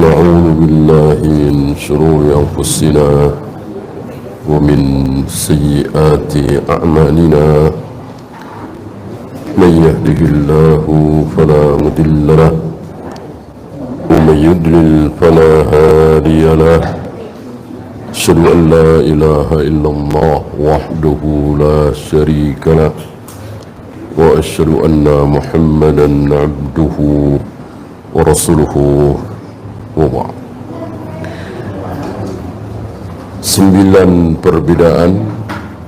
ونعوذ بالله من شرور أنفسنا ومن سيئات أعمالنا من يهده الله فلا مضل له ومن يضلل فلا هادي له أشهد أن لا إله إلا الله وحده لا شريك له وأشهد أن محمدا عبده ورسوله وبعد. 9 perbedaan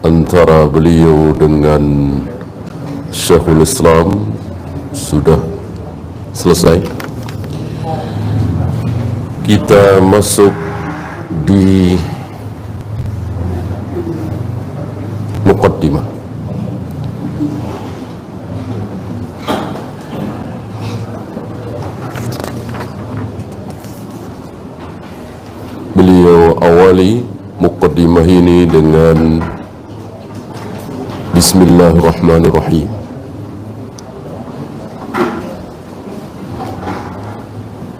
antara beliau dengan Syekhul Islam sudah selesai. Kita masuk di muqaddimah. Beliau awali muqaddimah ini dengan Bismillahirrahmanirrahim.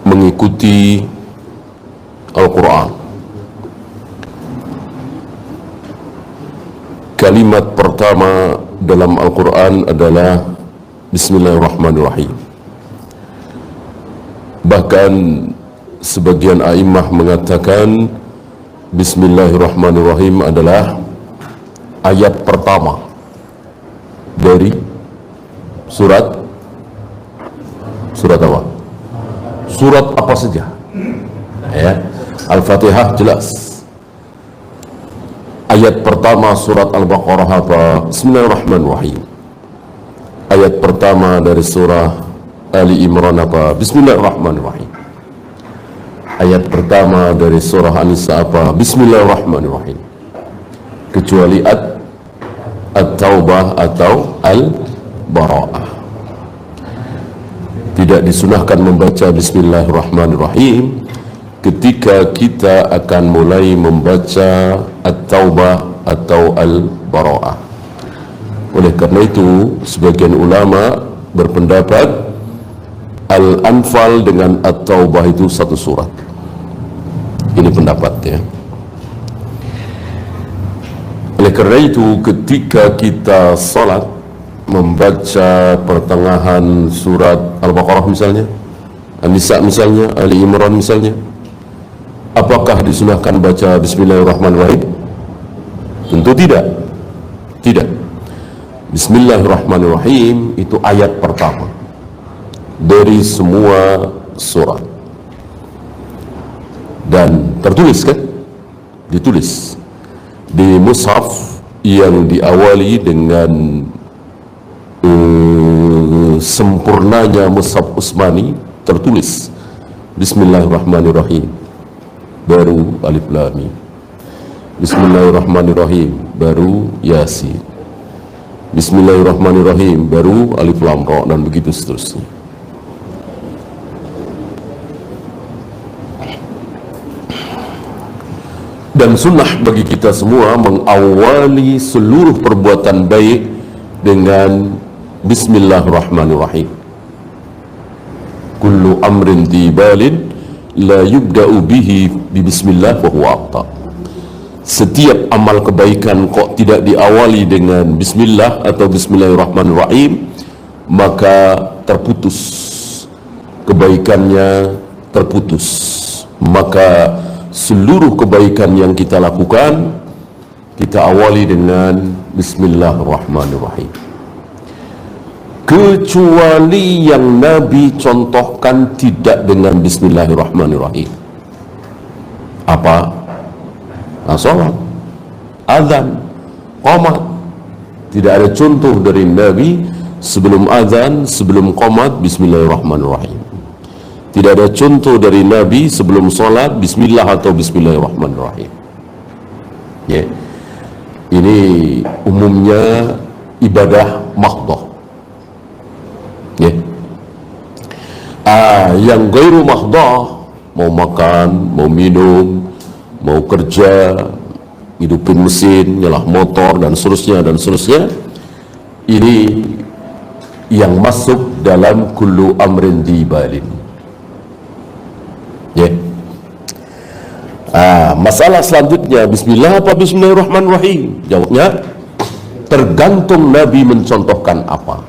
Mengikuti Al-Quran. Kalimat pertama dalam Al-Quran adalah Bismillahirrahmanirrahim. Bahkan sebagian a'immah mengatakan Bismillahirrahmanirrahim adalah ayat pertama dari surat apa? Surat apa saja? Ya, Al-Fatihah jelas. Ayat pertama surat Al-Baqarah apa? Bismillahirrahmanirrahim. Ayat pertama dari surah Ali Imran apa? Bismillahirrahmanirrahim. Ayat pertama dari surah An-Nisa apa? Bismillahirrahmanirrahim. Kecuali At-Taubah atau Al-Bara'ah. Tidak disunahkan membaca Bismillahirrahmanirrahim ketika kita akan mulai membaca At-Taubah atau Al-Bara'ah. Oleh karena itu, sebagian ulama berpendapat Al-Anfal dengan At-Taubah itu satu surat. Ini pendapatnya. Oleh karena itu, ketika kita salat membaca pertengahan surat Al-Baqarah misalnya, An-Nisa misalnya, Ali Imran misalnya, apakah disunahkan baca Bismillahirrahmanirrahim? Tentu tidak. Tidak. Bismillahirrahmanirrahim itu ayat pertama dari semua surat. Dan tertulis kan? Ditulis di mushaf yang diawali dengan sempurnanya mushaf Utsmani, tertulis Bismillahirrahmanirrahim baru Alif Lam Mim. Bismillahirrahmanirrahim baru Yasin. Bismillahirrahmanirrahim baru Alif Lam Ra, dan begitu seterusnya. Dan sunnah bagi kita semua mengawali seluruh perbuatan baik dengan Bismillahirrahmanirrahim. Kullu amrin tibalin la yubda'u bihi bi bismillah wa huwa aqta. Setiap amal kebaikan kok tidak diawali dengan bismillah atau Bismillahirrahmanirrahim, maka terputus kebaikannya, terputus. Maka seluruh kebaikan yang kita lakukan kita awali dengan Bismillahirrahmanirrahim, kecuali yang Nabi contohkan tidak dengan Bismillahirrahmanirrahim. Apa? Salat, azan, qomat. Tidak ada contoh dari Nabi sebelum azan, sebelum qomat Bismillahirrahmanirrahim. Tidak ada contoh dari Nabi sebelum salat Bismillah atau Bismillahirrahmanirrahim. Ya. Ini umumnya ibadah mahdhah. Ya. Yang ghairu mahdhah, mau makan, mau minum, mau kerja, hidupin mesin, nyelah motor dan seterusnya, ini yang masuk dalam kullu amrin dibalin. Ya, Masalah selanjutnya, bismillah apa bismillahirrahmanirrahim? Jawabnya, tergantung Nabi mencontohkan apa.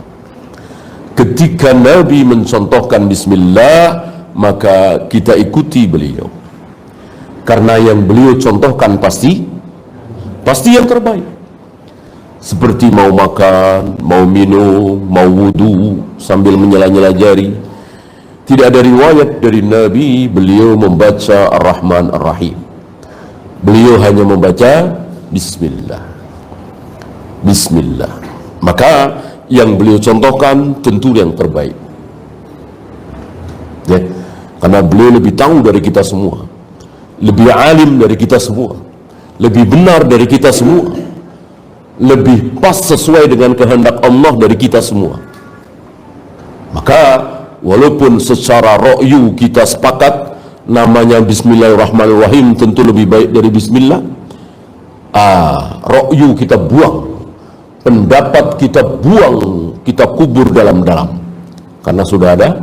Ketika Nabi mencontohkan bismillah, maka kita ikuti beliau, karena yang beliau contohkan pasti yang terbaik. Seperti mau makan, mau minum, mau wudu sambil menyela-nyela jari, tidak ada riwayat dari Nabi beliau membaca Ar-Rahman Ar-Rahim. Beliau hanya membaca bismillah. Bismillah. Maka yang beliau contohkan tentu yang terbaik, ya, karena beliau lebih tahu dari kita semua, lebih alim dari kita semua, lebih benar dari kita semua, lebih pas sesuai dengan kehendak Allah dari kita semua. Maka walaupun secara ra'yu kita sepakat namanya bismillahirrahmanirrahim tentu lebih baik dari bismillah, ra'yu kita buang, pendapat kita buang, kita kubur dalam-dalam, karena sudah ada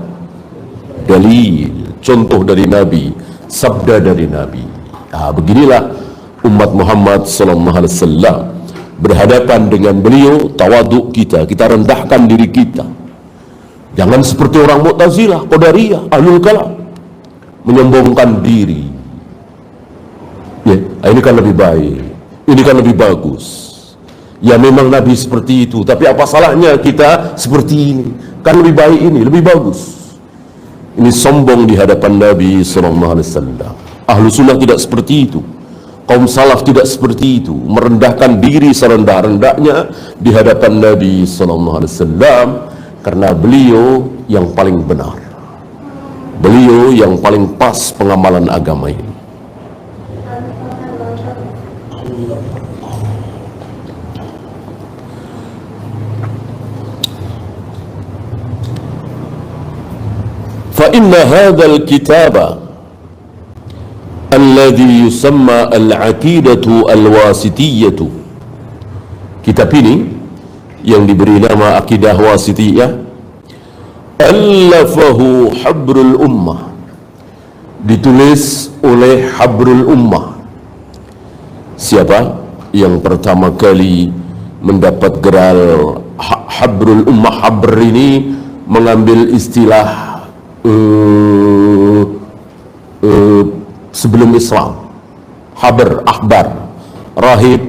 dalil, contoh dari Nabi, sabda dari Nabi. Beginilah umat Muhammad sallallahu alaihi wasallam berhadapan dengan beliau, tawaduk kita rendahkan diri kita. Jangan seperti orang Mu'tazilah, Qadariyah, Ahlul Kalam, menyombongkan diri. Ya, ini kan lebih baik, ini kan lebih bagus. Ya memang Nabi seperti itu, tapi apa salahnya kita seperti ini? Kan lebih baik ini, lebih bagus. Ini sombong di hadapan Nabi sallallahu alaihi wasallam. Ahlu sunnah tidak seperti itu. Kaum salaf tidak seperti itu, merendahkan diri serendah-rendahnya di hadapan Nabi sallallahu alaihi wasallam, karena beliau yang paling benar. Beliau yang paling pas pengamalan agama ini. فإن هذا الكتاب الذي يسمى العقيدة الواسطية, kitab ini yang diberi nama akidah wasitiyah, allafahu habrul ummah, ditulis oleh habrul ummah. Siapa yang pertama kali mendapat gelar habrul ummah? Habr ini mengambil istilah sebelum Islam. Habr, akhbar, rahib,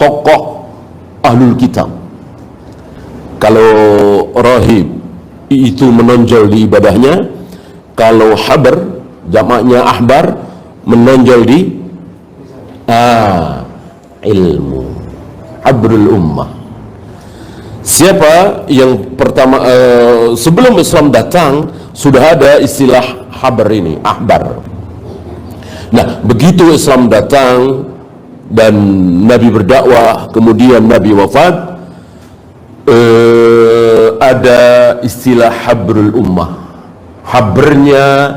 tokoh ahlul kitab. Kalau rahib itu menonjol di ibadahnya, kalau habr jamaknya ahbar menonjol di ilmu. Habrul ummah. Siapa yang pertama, sebelum Islam datang sudah ada istilah habr ini, ahbar. Nah, begitu Islam datang dan Nabi berdakwah, kemudian Nabi wafat, ada istilah habrul ummah. Habrnya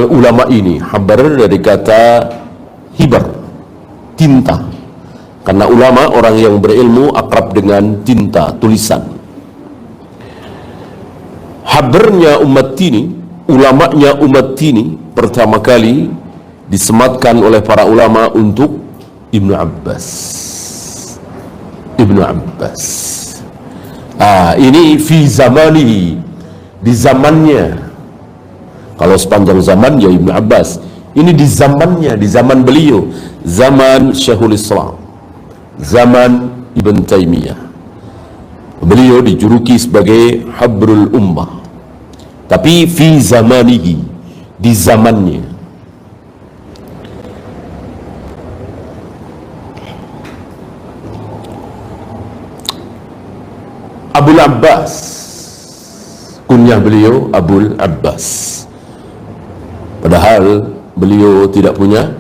ulama ini, habr dari kata hibar, tinta. Karena ulama orang yang berilmu akrab dengan tinta, tulisan. Habrnya umat ini, ulamanya umat ini pertama kali disematkan oleh para ulama untuk Ibnu Abbas. Ibnu Abbas. Ini fi zamanihi, di zamannya. Kalau sepanjang zaman ya Ibnu Abbas. Ini di zamannya, di zaman beliau, zaman Syekhul Islam, zaman Ibn Taymiyah. Beliau dijuluki sebagai Habrul Ummah, tapi fi zamanihi, di zamannya. Abul Abbas, kunyah beliau Abul Abbas, padahal beliau tidak punya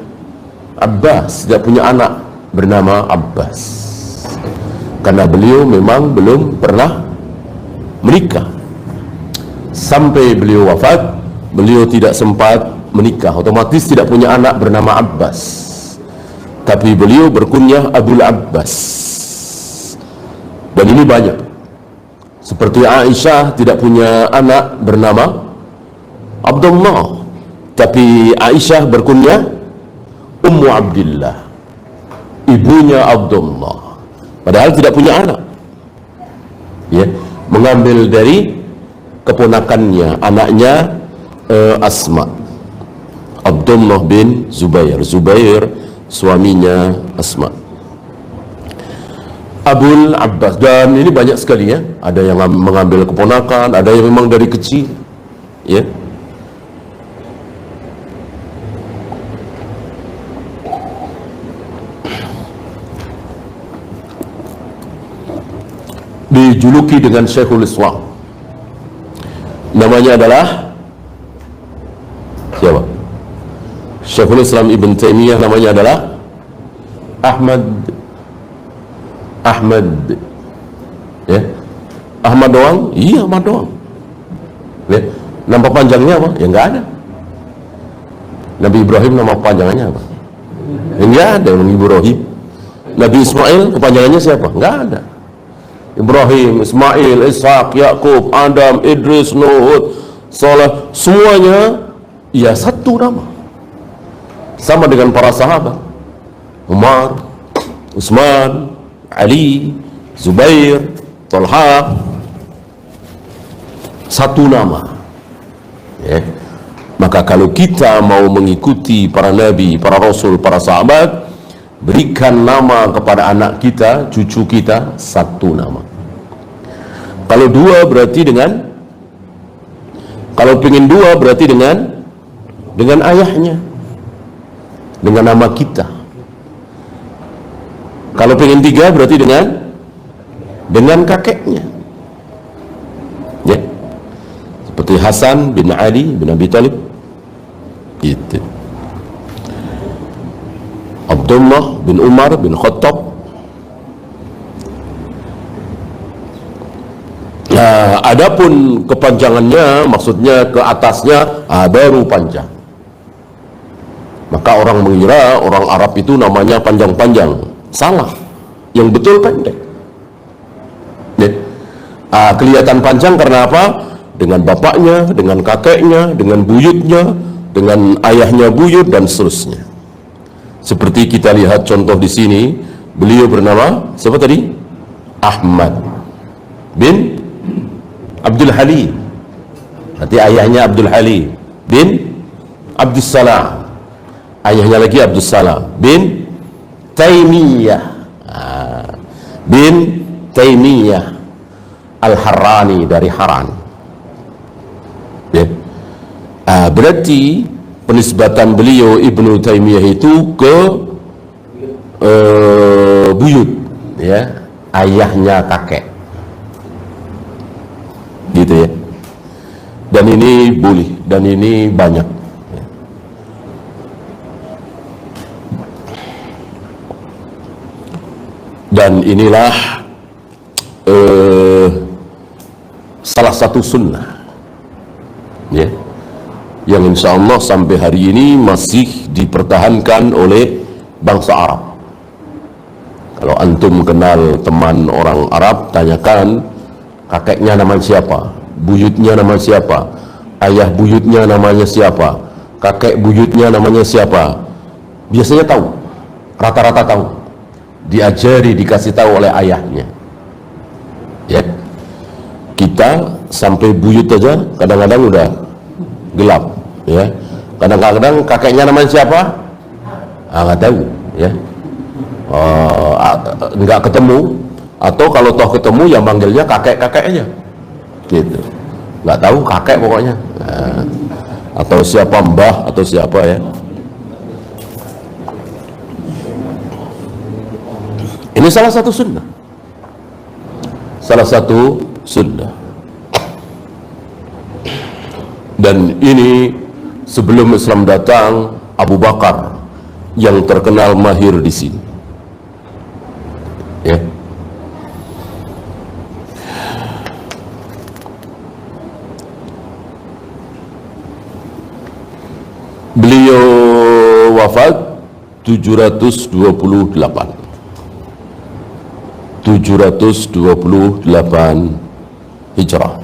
Abbas, tidak punya anak bernama Abbas, karena beliau memang belum pernah menikah. Sampai beliau wafat, beliau tidak sempat menikah, otomatis tidak punya anak bernama Abbas, tapi beliau berkunyah Abul Abbas. Dan ini banyak, seperti Aisyah tidak punya anak bernama Abdullah, Tapi Aisyah berkunyah Ummu Abdillah, ibunya Abdullah, padahal tidak punya anak. Ya, mengambil dari keponakannya, anaknya Asma, Abdullah bin Zubair. Zubair suaminya Asma. Abul Abbas, dan ini banyak sekali ya, ada yang mengambil keponakan, ada yang memang dari kecil, ya. Dijuluki dengan Syekhul Islam, namanya adalah siapa? Syekhul Islam Ibn Taimiyah, namanya adalah Ahmad, ya. Ahmad doang? Iya, Ahmad doang. Ya. Nama panjangnya apa? Ya nggak ada. Nabi Ibrahim nama panjangannya apa? Ya, nggak ada Nabi Ibrahim. Nabi Ismail kepanjangannya siapa? Nggak ada. Ibrahim, Ismail, Ishak, Yakub, Adam, Idris, Nuh, Saleh, semuanya ya satu nama. Sama dengan para sahabat, Umar, Utsman, Ali, Zubair, Talha, satu nama. Ya. Maka kalau kita mau mengikuti para nabi, para rasul, para sahabat, berikan nama kepada anak kita, cucu kita, satu nama. Kalau dua berarti dengan, kalau pengen dua berarti dengan ayahnya, dengan nama kita. Kalau pengen tiga berarti dengan kakeknya, ya. Seperti Hasan bin Ali bin Abi Thalib, itu. Abdullah bin Umar bin Khattab. Nah, adapun kepanjangannya, maksudnya ke atasnya, baru panjang. Maka orang mengira orang Arab itu namanya panjang-panjang. Salah, yang betul pendek. Ya. Kelihatan panjang karena apa? Dengan bapaknya, dengan kakeknya, dengan buyutnya, dengan ayahnya buyut, dan seterusnya. Seperti kita lihat contoh di sini, beliau bernama siapa tadi? Ahmad bin Abdul Halim. Berarti ayahnya Abdul Halim bin Abdus Salam, ayahnya lagi Abdus Salam bin Taimiyah, bin Taimiyah Al-Harrani, dari Haran, ya. Berarti penisbatan beliau Ibnu Taimiyah itu ke buyut, ya, ayahnya kakek, gitu ya. Dan ini boleh, dan ini banyak. Dan inilah salah satu sunnah, ya, yang insya Allah sampai hari ini masih dipertahankan oleh bangsa Arab. Kalau antum kenal teman orang Arab, tanyakan kakeknya namanya siapa, buyutnya namanya siapa, ayah buyutnya namanya siapa, kakek buyutnya namanya siapa, biasanya tahu, rata-rata tahu, diajari, dikasih tahu oleh ayahnya, ya. Kita sampai buyut aja kadang-kadang udah gelap, ya. Kadang-kadang kakeknya namanya siapa, nggak tahu, ya. Nggak ketemu, atau kalau toh ketemu yang manggilnya kakek-kakek aja, gitu, nggak tahu kakek pokoknya, atau siapa mbah atau siapa, ya. Ini salah satu sunnah, salah satu sunnah. Dan ini sebelum Islam datang, Abu Bakar yang terkenal mahir di sini, ya. Beliau wafat 728 Hijrah.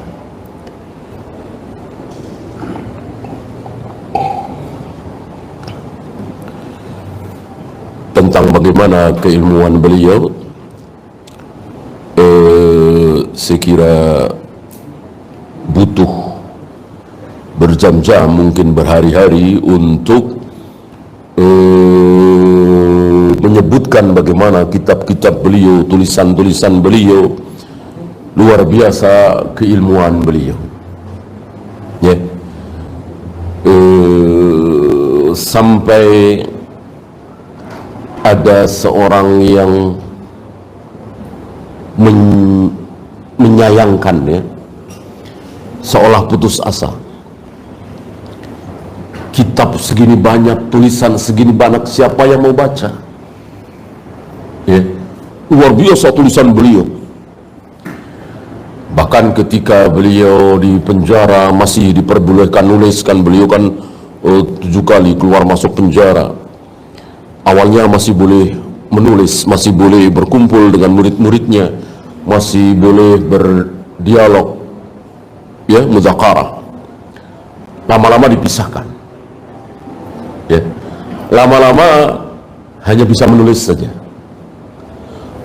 tentang bagaimana keilmuan beliau, saya kira butuh berjam-jam, mungkin berhari-hari untuk menyebutkan bagaimana kitab-kitab beliau, tulisan-tulisan beliau, luar biasa keilmuan beliau, ya. Sampai ada seorang yang menyayangkan, ya, seolah putus asa. Kitab segini banyak, tulisan segini banyak, siapa yang mau baca? Ya, luar biasa tulisan beliau. Bahkan ketika beliau di penjara masih diperbolehkan nuliskan. Beliau kan 7 kali keluar masuk penjara. Awalnya masih boleh menulis, masih boleh berkumpul dengan murid-muridnya, masih boleh berdialog, ya, muzakarah. Lama-lama dipisahkan, ya. Lama-lama hanya bisa menulis saja.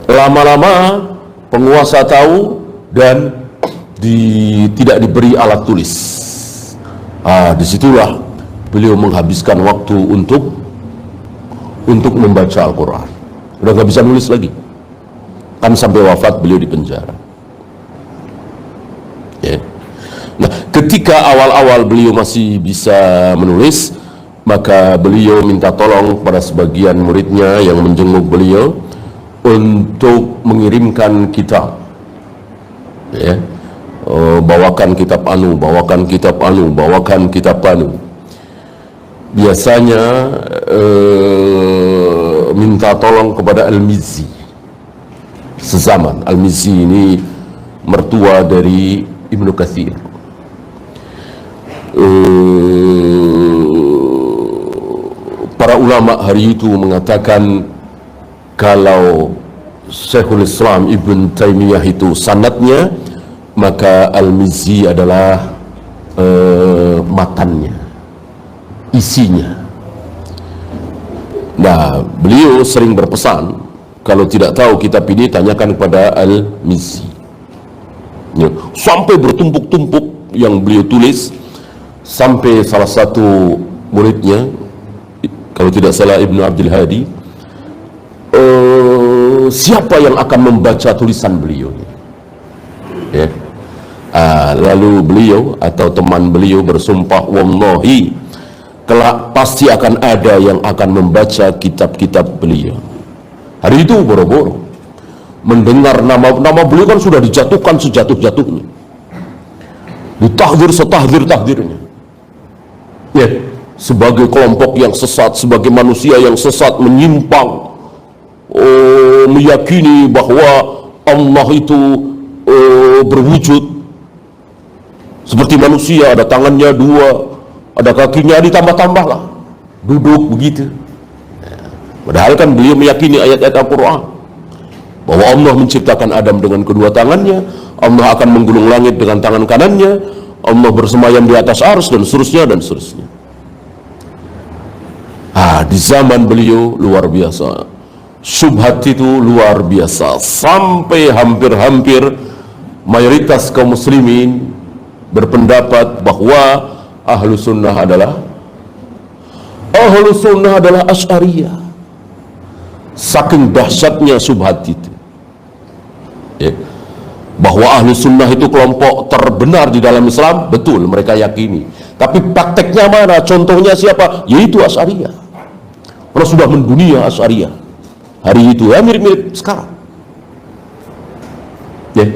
Lama-lama penguasa tahu dan tidak diberi alat tulis. Disitulah beliau menghabiskan waktu untuk membaca Al-Quran. Udah nggak bisa nulis lagi, kan sampai wafat beliau di penjara, ya. Nah, ketika awal-awal beliau masih bisa menulis, maka beliau minta tolong pada sebagian muridnya yang menjenguk beliau untuk mengirimkan kitab, ya. Bawakan kitab anu, bawakan kitab anu, bawakan kitab anu. Biasanya minta tolong kepada Al-Mizzi sezaman. Al-Mizzi ini mertua dari Ibnu Katsir. Para ulama hari itu mengatakan kalau Syekhul Islam Ibn Taimiyah itu sanadnya, maka Al-Mizzi adalah matannya, isinya. Nah, beliau sering berpesan, kalau tidak tahu kitab ini tanyakan kepada Al-Mizzi, ya. Sampai bertumpuk-tumpuk yang beliau tulis, sampai salah satu muridnya, kalau tidak salah Ibnu Abdul Hadi, siapa yang akan membaca tulisan beliau, ya. Lalu beliau atau teman beliau bersumpah, wallahi, kelak pasti akan ada yang akan membaca kitab-kitab beliau. Hari itu boro-boro mendengar nama beliau kan sudah dijatuhkan sejatuh-jatuhnya, ditahdir setahdir-tahdirnya, ya, sebagai kelompok yang sesat, sebagai manusia yang sesat, menyimpang, meyakini bahwa Allah itu berwujud seperti manusia, ada tangannya 2, ada kakinya, ditambah-tambah lah, duduk begitu. Padahal kan beliau meyakini ayat-ayat Al-Quran bahwa Allah menciptakan Adam dengan kedua tangannya, Allah akan menggulung langit dengan tangan kanannya, Allah bersemayam di atas arsy, dan seterusnya dan seterusnya. Di zaman beliau luar biasa, syubhat itu luar biasa, sampai hampir-hampir mayoritas kaum muslimin berpendapat bahwa ahlu sunnah adalah Asy'ariyah. Saking dahsyatnya syubhat itu, ya. Bahwa ahlu sunnah itu kelompok terbenar di dalam Islam, betul mereka yakini. Tapi prakteknya mana? Contohnya siapa? Yaitu Asy'ariyah. Karena sudah mendunia Asy'ariyah hari itu, ya, mirip-mirip sekarang, ya.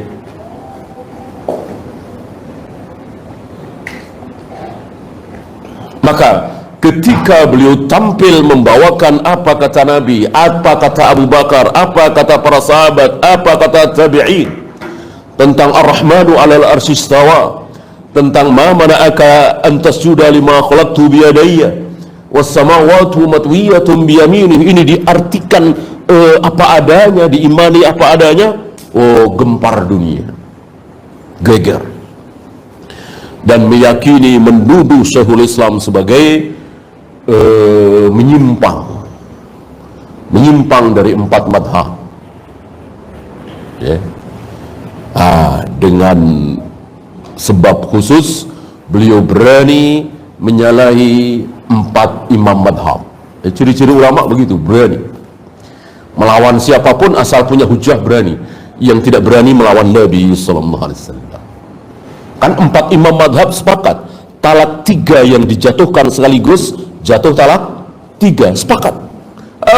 Maka ketika beliau tampil membawakan apa kata Nabi, apa kata Abu Bakar, apa kata para sahabat, apa kata tabi'in tentang Ar-Rahmanu 'alal arsy istawa, tentang ma mana'aka an tasjuda lima khalaqtu bi yadayya was samawati matwiyatun bi yaminih, ini diartikan apa adanya, diimani apa adanya, gempar dunia, geger, dan meyakini, menuduh Syekhul Islam sebagai menyimpang, menyimpang dari 4 madhab, ya. Dengan sebab khusus beliau berani menyalahi 4 imam madhab. Ciri-ciri ulama begitu, berani melawan siapapun asal punya hujah, berani. Yang tidak berani melawan Nabi sallallahu alaihi wasallam. Kan 4 imam madhab sepakat talak 3 yang dijatuhkan sekaligus, jatuh talak 3, sepakat.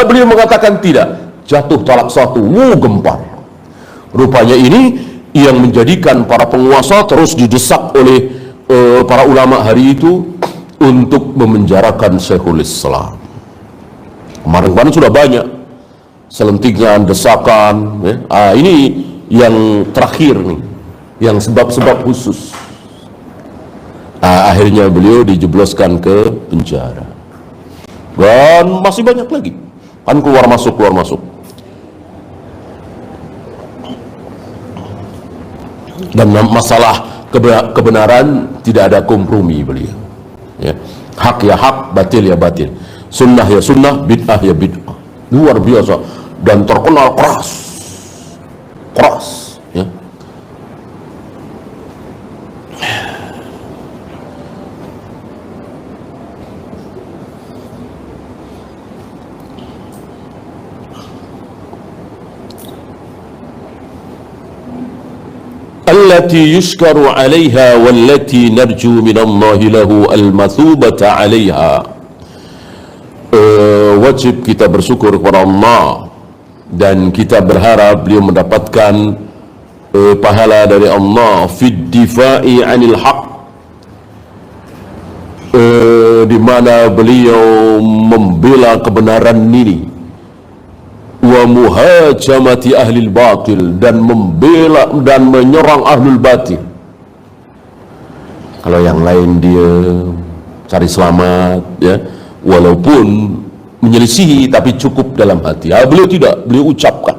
Beliau mengatakan tidak, jatuh talak 1, gempar. Rupanya ini yang menjadikan para penguasa terus didesak oleh para ulama hari itu untuk memenjarakan Syekhul Islam. Kemarin-kemarin sudah banyak selentingan, desakan, ya. Ini yang terakhir nih, yang sebab-sebab khusus. Akhirnya beliau dijebloskan ke penjara, dan masih banyak lagi, kan keluar masuk. Dan masalah kebenaran tidak ada kompromi beliau, ya. Hak ya hak, batil ya batil, sunnah ya sunnah, bid'ah ya bid'ah. Luar biasa, dan terkenal keras, ya. Allati yushkaru 'alaiha wallati narju minallahi lahu al-mathubata 'alaiha. Wajib kita bersyukur kepada Allah, dan kita berharap beliau mendapatkan pahala dari Allah fid difa'i 'anil haq, di mana beliau membela kebenaran ini, wa muhajamati ahlil batil, dan membela dan menyerang ahlul batil. Kalau yang lain dia cari selamat, ya, walaupun menyelisihi tapi cukup dalam hati. Beliau tidak, beliau ucapkan,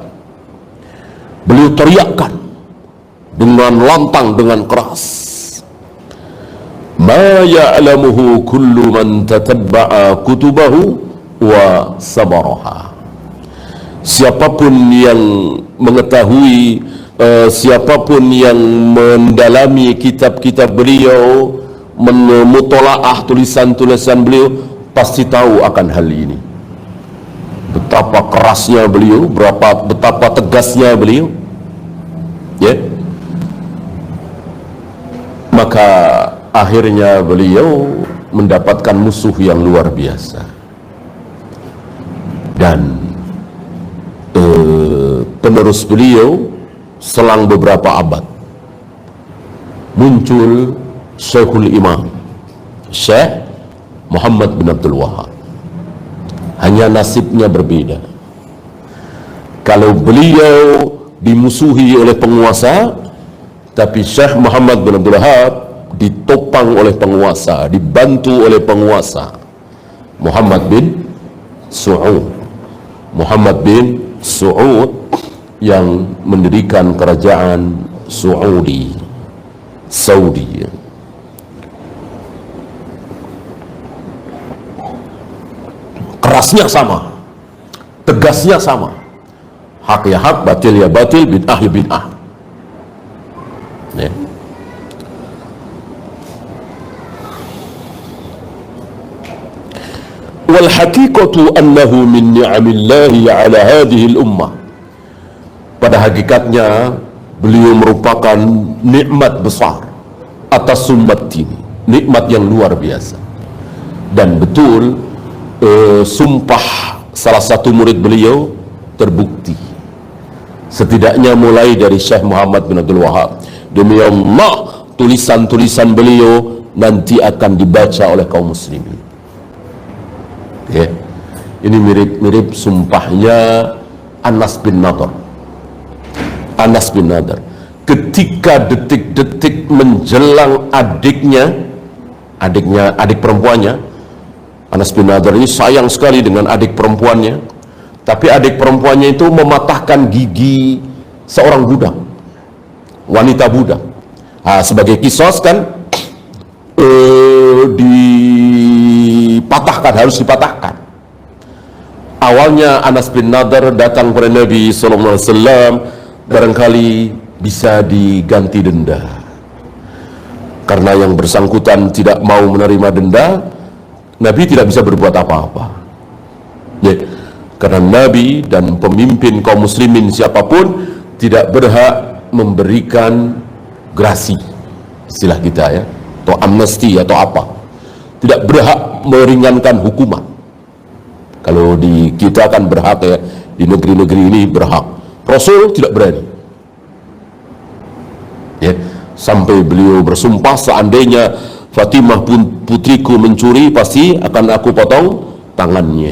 beliau teriakkan dengan lantang, dengan keras. Ma ya'lamuhu kullu man tatabba'a kutubahu wa sabaraha. Siapapun yang mengetahui, siapapun yang mendalami kitab-kitab beliau, memutolaah tulisan-tulisan beliau, pasti tahu akan hal ini. Betapa kerasnya beliau, betapa tegasnya beliau, ya. Maka akhirnya beliau mendapatkan musuh yang luar biasa, dan penerus beliau selang beberapa abad muncul Syekhul Imam Syekh Muhammad bin Abdul Wahab. Hanya nasibnya berbeda. Kalau beliau dimusuhi oleh penguasa, tapi Syekh Muhammad bin Abdul Wahab ditopang oleh penguasa, dibantu oleh penguasa. Muhammad bin Su'ud yang mendirikan kerajaan Saudi. Kerasnya sama, tegasnya sama. Hak ya hak, batil ya batil, bid'ah ya bid'ah, ya. Wal haqiqatu annahu min ni'amillahi ala hadhihi al-ummah. Pada hakikatnya beliau merupakan nikmat besar atas umat ini, nikmat yang luar biasa. Dan betul, sumpah salah satu murid beliau terbukti. Setidaknya mulai dari Syekh Muhammad bin Abdul Wahab, demi Allah tulisan-tulisan beliau nanti akan dibaca oleh kaum muslimin, ya. Ini mirip-mirip sumpahnya Anas bin Nadar ketika detik-detik menjelang adik perempuannya. Anas bin Nadar ini sayang sekali dengan adik perempuannya, tapi adik perempuannya itu mematahkan gigi seorang budak, wanita budak. Sebagai kisos kan, harus dipatahkan. awalnya Anas bin Nadhr datang kepada Nabi SAW, barangkali bisa diganti denda. Karena yang bersangkutan tidak mau menerima denda, Nabi tidak bisa berbuat apa-apa. Ya, karena Nabi dan pemimpin kaum muslimin siapapun tidak berhak memberikan grasi, istilah kita ya, atau amnesti atau apa. Tidak berhak meringankan hukuman. Kalau di kita kan berhak ya, di negeri-negeri ini berhak. Rasul tidak berani. Ya, sampai beliau bersumpah, seandainya Fatimah putriku mencuri, pasti akan aku potong tangannya.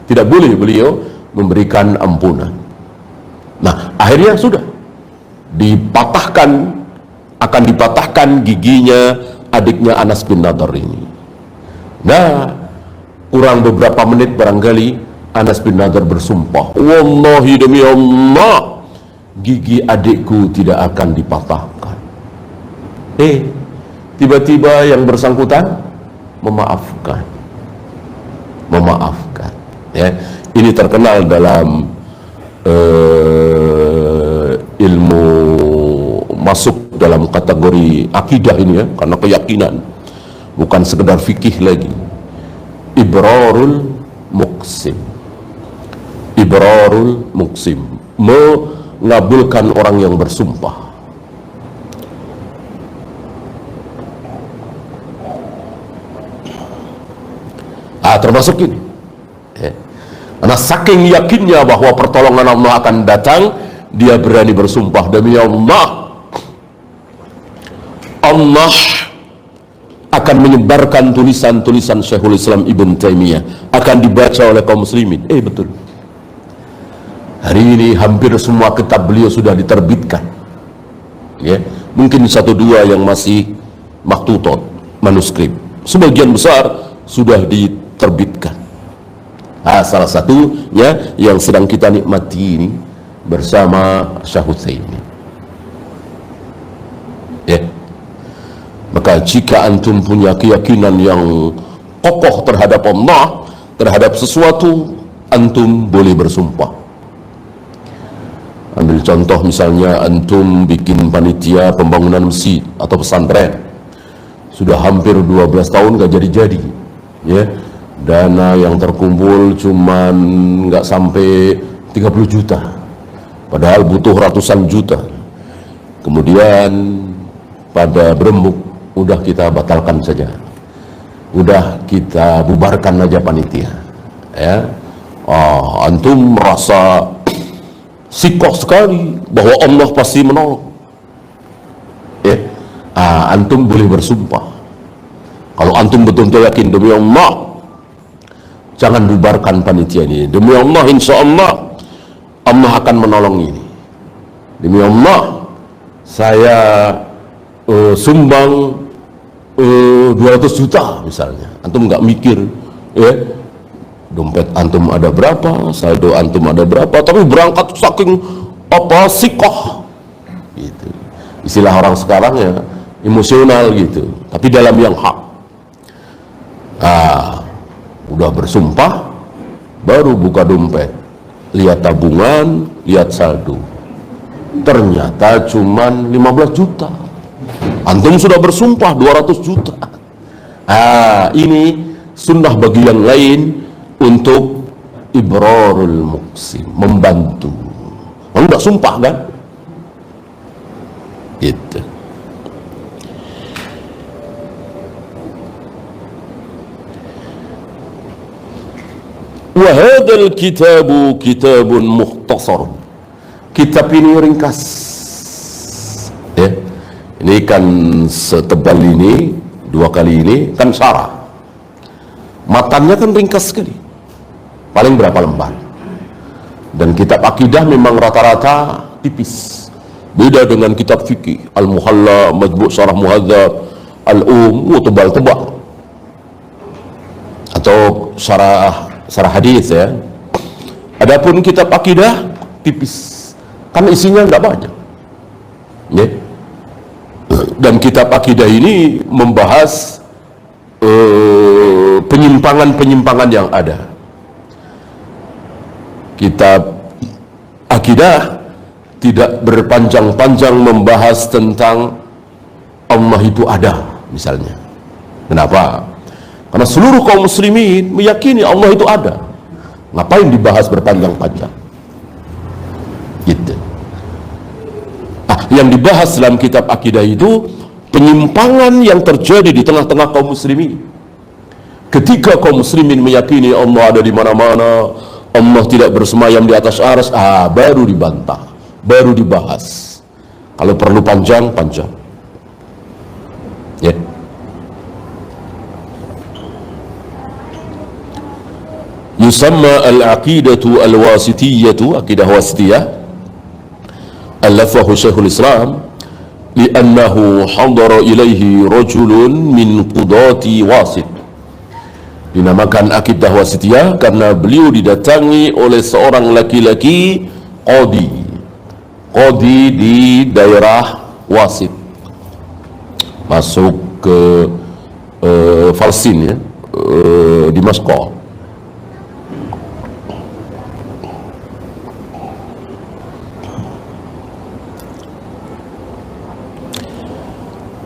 Tidak boleh beliau memberikan ampunan. Nah, akhirnya sudah dipatahkan, akan dipatahkan giginya adiknya Anas bin Nadhr ini. Nah, kurang beberapa menit barangkali Anas bin Nadhr bersumpah, wallahi demi Allah, gigi adikku tidak akan dipatahkan. Tiba-tiba yang bersangkutan memaafkan. Ya, ini terkenal dalam ilmu, masuk dalam kategori akidah ini ya, karena keyakinan, bukan sekedar fikih lagi. Ibrarul muqsim, mengabulkan orang yang bersumpah. Termasuk ini ya. Karena saking yakinnya bahwa pertolongan Allah akan datang, dia berani bersumpah, demi Allah, Allah akan menyebarkan tulisan-tulisan Syekhul Islam Ibn Taimiyah, akan dibaca oleh kaum muslimin. Betul. Hari ini hampir semua kitab beliau sudah diterbitkan. Ya, mungkin satu dua yang masih maktutot, manuskrip. Sebagian besar sudah diterbitkan. Salah satunya yang sedang kita nikmati ini bersama Syekh Utsaimin. Ya. Maka jika antum punya keyakinan yang kokoh terhadap Allah, terhadap sesuatu, antum boleh bersumpah. Ambil contoh misalnya antum bikin panitia pembangunan masjid atau pesantren, sudah hampir 12 tahun gak jadi-jadi ya, dana yang terkumpul cuman nggak sampai 30 juta padahal butuh ratusan juta. Kemudian pada berembuk, udah kita batalkan saja, udah kita bubarkan aja panitia ya. Antum merasa sikoh sekali bahwa Allah pasti menolong ya. Antum boleh bersumpah, kalau antum betul-betul yakin, demi Allah jangan bubarkan panitia ini, demi Allah insya Allah Allah akan menolong ini, demi Allah saya sumbang 200 juta misalnya. Antum nggak mikir ya, dompet antum ada berapa, saldo antum ada berapa, tapi berangkat saking sikoh gitu. Istilah orang sekarang ya, emosional gitu, tapi dalam yang hak. Udah bersumpah, baru buka dompet, lihat tabungan, lihat saldo, ternyata cuman 15 juta. Antum sudah bersumpah 200 juta. Ini sunnah bagi yang lain untuk ibrarul muqsim, membantu. Kamu udah sumpah kan? Gitu. Wa hadzal kitabu kitabun mukhtasar. Kitab ini ringkas. Ya. Ini kan setebal ini, 2 kali ini kan syarah. Matanya kan ringkas sekali. Paling berapa lembar? Dan kitab akidah memang rata-rata tipis. Beda dengan kitab fikih, Al-Muhalla, Majmu' Syarah Muhadzab, tebal-tebal. Atau syarah hadis ya. Adapun kitab akidah tipis, kan isinya nggak banyak. Ya. Dan kitab akidah ini membahas penyimpangan-penyimpangan yang ada. kitab akidah tidak berpanjang-panjang membahas tentang Allah itu ada misalnya. Kenapa? Karena seluruh kaum muslimin meyakini Allah itu ada. Ngapain dibahas berpanjang-panjang? Gitu. Yang dibahas dalam kitab akidah itu penyimpangan yang terjadi di tengah-tengah kaum muslimin. Ketika kaum muslimin meyakini Allah ada di mana-mana, Allah tidak bersemayam di atas arsy, baru dibantah, baru dibahas. Kalau perlu panjang-panjang. Ya. Yusamma al-aqidatu al-wasitiyyatu, aqidah wasitiyah, alafahu Syekhul Islam li'annahu hadara ilaihi rajulun min qudati wasit. Dinamakan akidah wasitiyah karena beliau didatangi oleh seorang laki-laki qadi di daerah Wasit, masuk ke Palestina, di Moskow.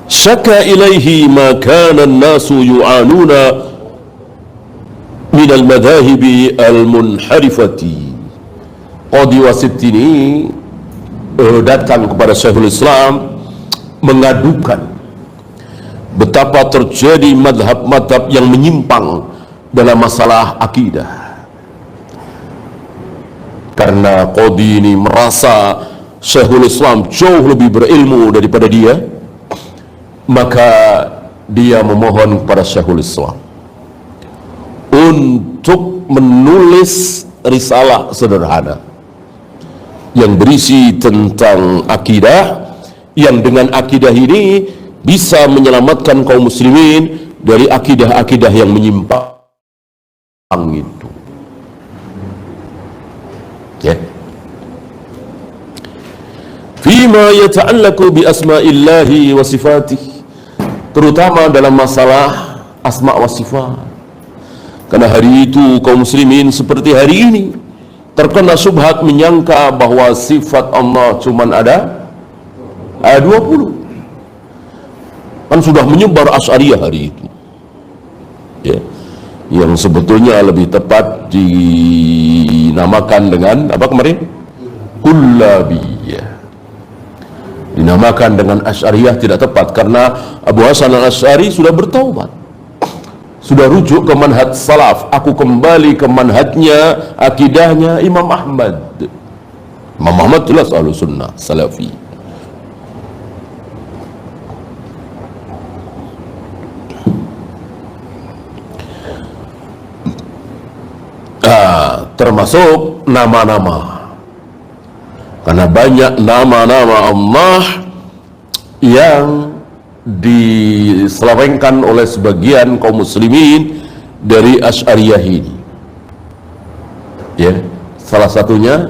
Syaka ilaihi ma kana an-nasu yu'anuna min al-madhahibi al-munharifati. Qadi Wasit ini datang kepada Syekhul Islam mengadukan betapa terjadi madhab-madhab yang menyimpang dalam masalah akidah. Karena Qadi ini merasa Syekhul Islam jauh lebih berilmu daripada dia, maka dia memohon kepada Syekhul Islam untuk menulis risalah sederhana yang berisi tentang akidah, yang dengan akidah ini bisa menyelamatkan kaum muslimin dari akidah-akidah yang menyimpang itu. Ya. Fima yata'allaqu bi asma'illahi wa sifatih, terutama dalam masalah asma wa sifat. Karena hari itu kaum muslimin seperti hari ini terkena syubhat menyangka bahwa sifat Allah cuman ada 20. Kan sudah menyebar Asy'ariyah hari itu. Ya. Yang sebetulnya lebih tepat dinamakan dengan apa kemarin? Kullabiyah. Dinamakan dengan Asy'ariyah tidak tepat karena Abu Hasan al-Asy'ari sudah bertaubat, sudah rujuk ke manhaj salaf. Aku kembali ke manhajnya, akidahnya Imam Ahmad. Imam Ahmad jelas ahlu sunnah salafi. Termasuk nama-nama, karena banyak nama-nama Allah yang diselewengkan oleh sebagian kaum muslimin dari Asy'ariyah ini. Ya, salah satunya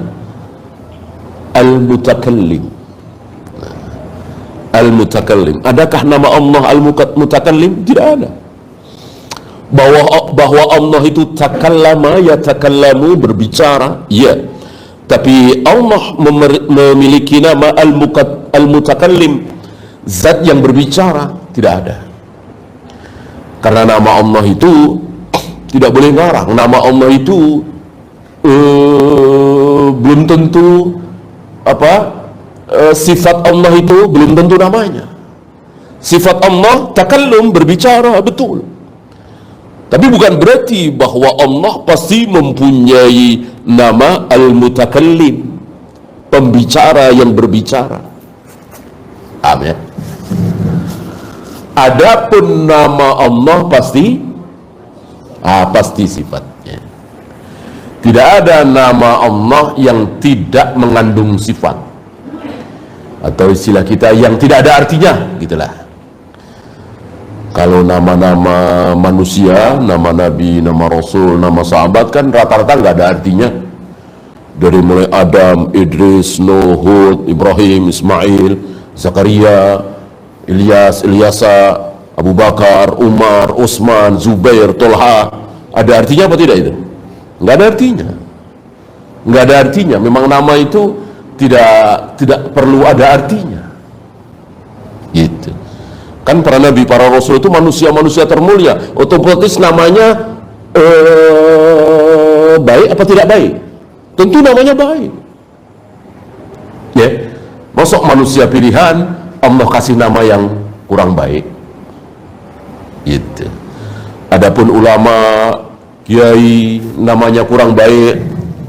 Al-Mutakallim. Al-Mutakallim. Adakah nama Allah Al-Mutakallim? Tidak ada. Bahwa Allah itu takallama, ya takallamu, berbicara, ya. Tapi Allah memiliki nama Al-Mutakallim, zat yang berbicara, tidak ada. Karena nama Allah itu tidak boleh ngarang. Nama Allah itu belum tentu sifat Allah itu belum tentu namanya. Sifat Allah takallum, berbicara, betul. Tapi bukan berarti bahwa Allah pasti mempunyai nama Al-Mutakallim, pembicara yang berbicara. Amin. Adapun nama Allah pasti sifatnya. Tidak ada nama Allah yang tidak mengandung sifat, atau istilah kita yang tidak ada artinya, gitulah. Kalau nama-nama manusia, nama nabi, nama rasul, nama sahabat kan rata-rata nggak ada artinya. Dari mulai Adam, Idris, Nuh, Hud, Ibrahim, Ismail, Zakaria, Ilyas, Ilyasa, Abu Bakar, Umar, Utsman, Zubair, Tolha, ada artinya apa tidak itu? Nggak ada artinya. nggak ada artinya. Memang nama itu tidak perlu ada artinya. Gitu. Kan para nabi, para rasul itu manusia-manusia termulia, otomatis namanya baik apa tidak baik? Tentu namanya baik. Ya, masuk manusia pilihan Allah kasih nama yang kurang baik. Gitu. Adapun ulama, kiai namanya kurang baik,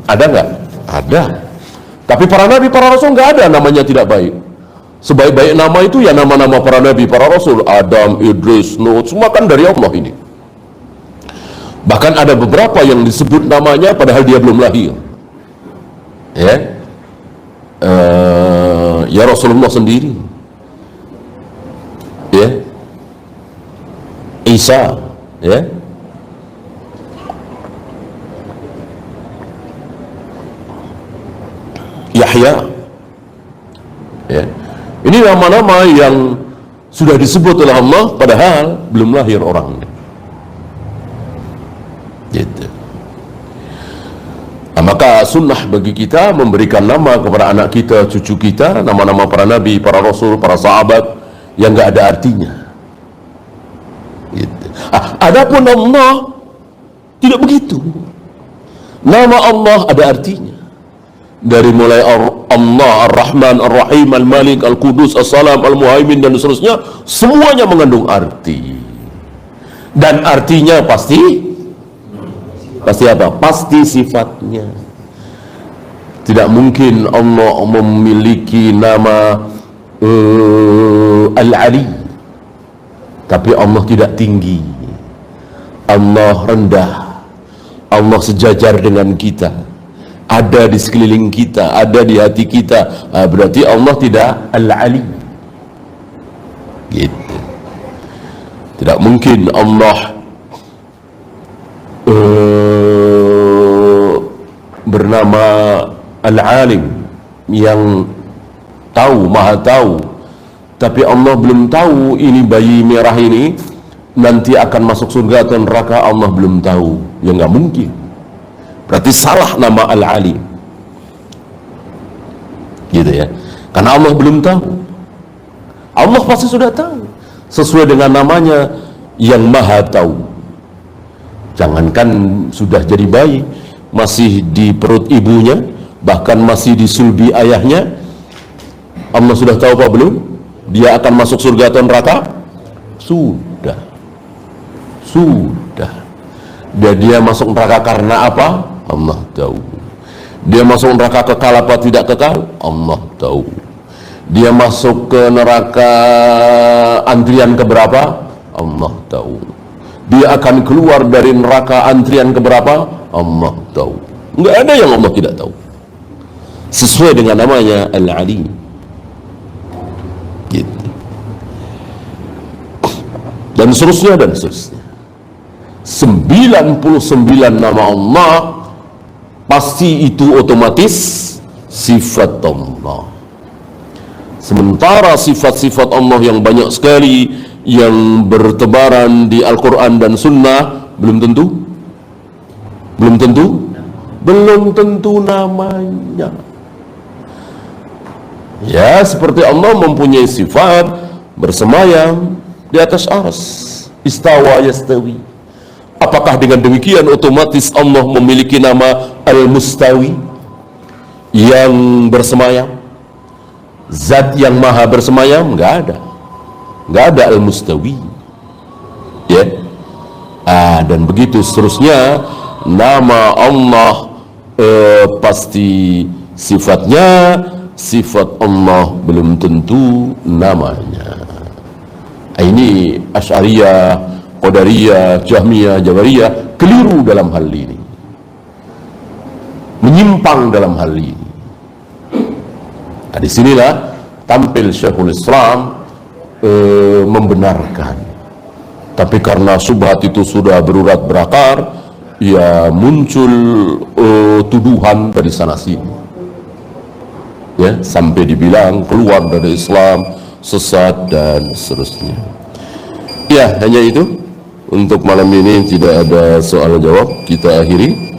ada nggak? Ada. Tapi para nabi, para rasul nggak ada namanya tidak baik. Sebaik-baik nama itu ya nama-nama para nabi, para rasul, Adam, Idris, Nuh, semua kan dari Allah ini. Bahkan ada beberapa yang disebut namanya padahal dia belum lahir. Ya Rasulullah sendiri, ya Isa, ya Yahya, ya. Ini nama-nama yang sudah disebut oleh Allah padahal belum lahir orangnya. Gitu. Nah, maka sunnah bagi kita memberikan nama kepada anak kita, cucu kita, nama-nama para nabi, para rasul, para sahabat yang nggak ada artinya. Gitu. Adapun Allah tidak begitu. Nama Allah ada artinya. Dari mulai Allah, Ar-Rahman, Ar-Rahim, Al-Malik, Al-Qudus, As-Salam, Al-Muhaimin dan seterusnya, semuanya mengandung arti. Dan artinya pasti apa? Pasti sifatnya. Tidak mungkin Allah memiliki nama Al-Ali, tapi Allah tidak tinggi, Allah rendah, Allah sejajar dengan kita, ada di sekeliling kita, ada di hati kita. Berarti Allah tidak Al-Ali. Gitu. Tidak mungkin Allah bernama Al-Alim, yang tahu, maha tahu, tapi Allah belum tahu ini bayi merah ini nanti akan masuk surga atau neraka. Allah belum tahu, ya nggak mungkin. Berarti salah nama Al-Alim, gitu ya, karena Allah belum tahu. Allah pasti sudah tahu sesuai dengan namanya yang maha tahu. Jangankan sudah jadi bayi, masih di perut ibunya, bahkan masih di sulbi ayahnya, Allah sudah tahu apa belum? Dia akan masuk surga atau neraka? Sudah. Dan dia masuk neraka karena apa? Allah tahu. Dia masuk neraka kekal apa tidak kekal? Allah tahu. Dia masuk ke neraka antrian keberapa? Allah tahu. Dia akan keluar dari neraka antrian keberapa? Allah tahu. Enggak ada yang Allah tidak tahu. Sesuai dengan namanya Al-Ali. Gitu. Dan seterusnya dan seterusnya. 99 nama Allah pasti itu otomatis sifat Allah. Sementara sifat-sifat Allah yang banyak sekali yang bertebaran di Al-Quran dan Sunnah belum tentu namanya. Ya, seperti Allah mempunyai sifat bersemayam di atas arsy, istawa yastawi. Apakah dengan demikian otomatis Allah memiliki nama Al-Mustawi, yang bersemayam, zat yang maha bersemayam? Nggak ada Al-Mustawi, ya. Dan begitu seterusnya. Nama Allah pasti sifatnya, sifat Allah belum tentu namanya. Ini Asy'ariyah, Qadariyah, Jahmiyah, Jabariyah keliru dalam hal ini, menyimpang dalam hal ini. Disinilah tampil Syekhul Islam membenarkan. Tapi karena subhat itu sudah berurat berakar, ya muncul tuduhan dari sana sini, ya, sampai dibilang keluar dari Islam, sesat dan seterusnya. Ya, hanya itu untuk malam ini. Tidak ada soal jawab, kita akhiri.